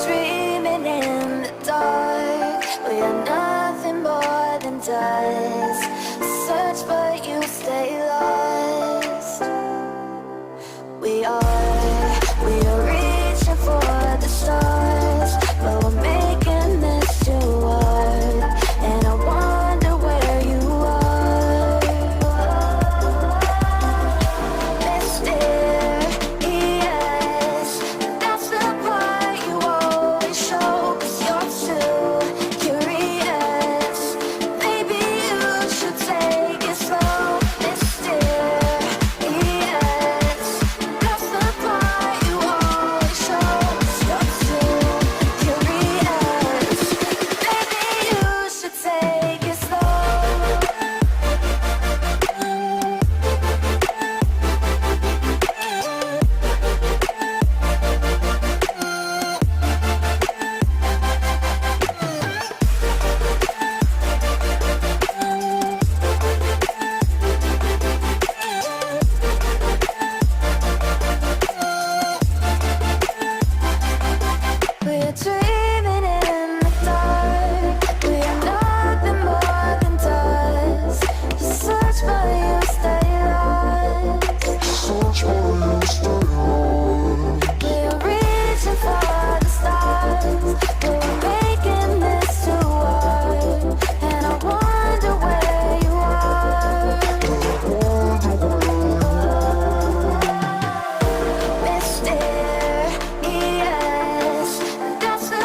Dreaming in the dark, we are nothing more than dust. Search but you stay lost. We are reaching for the stars, but we're making this too hard. And I wonder where you are. Mysterious, that's the part you always show, 'cause you're too curious. Maybe you should take it slow. Mysterious, that's the part you always show, 'cause you're too curious. Maybe you should take it slow. We're dreaming in the dark. We are nothing more than dust. You search but you stay lost. We are reaching for the stars, but we're making this too hard. And I wonder where you are. Mysterious, that's the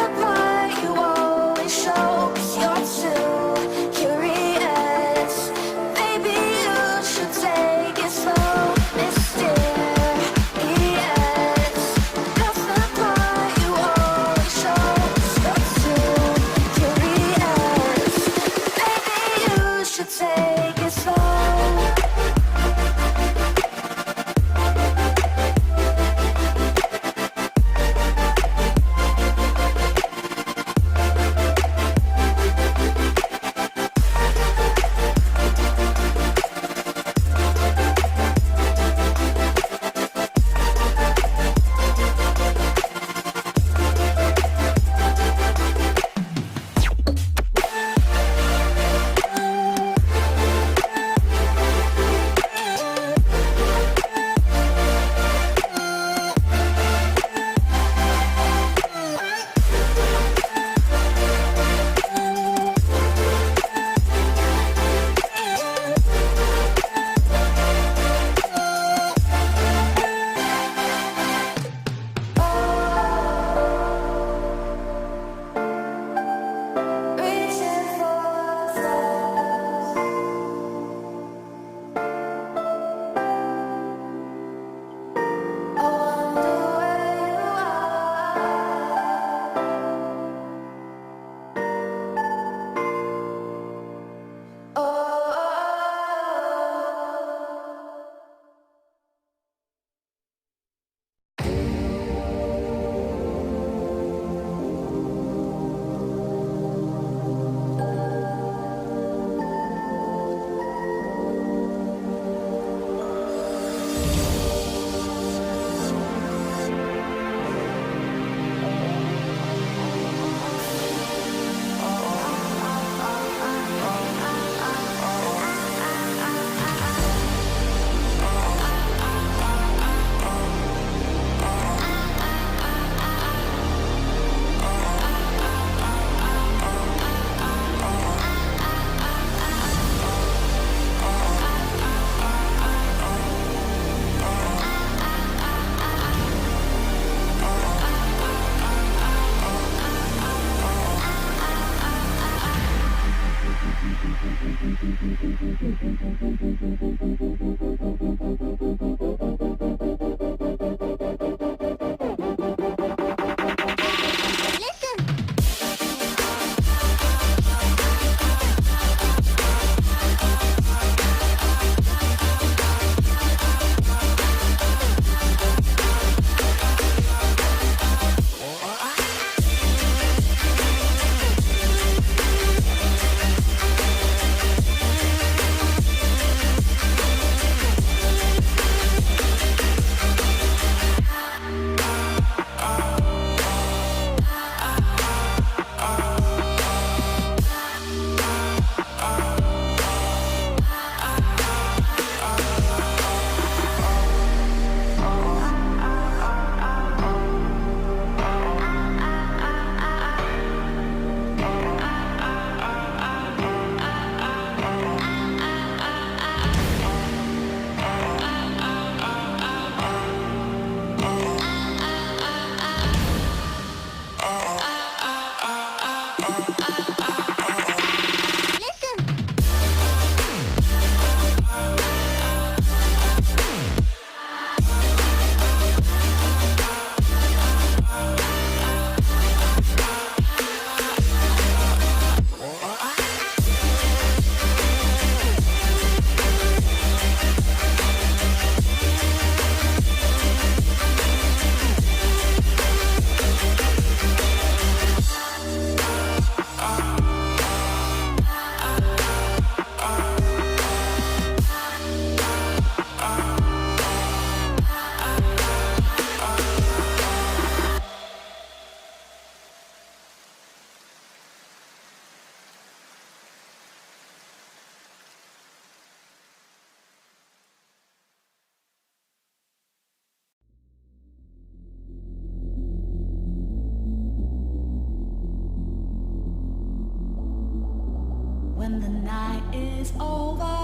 When the night is over,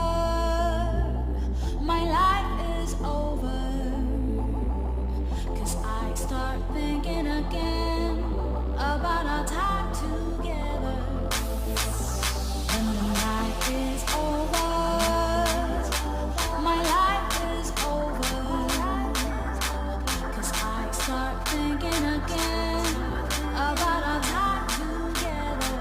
my life is over. 'Cause I start thinking again about our time together. When the night is over, my life is over. 'Cause I start thinking again about our time together.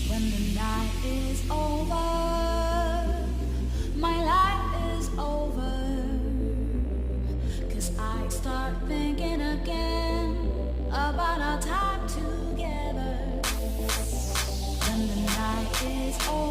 When the night is over, my life is over. 'Cause I start thinking again about our time together. When the night is over.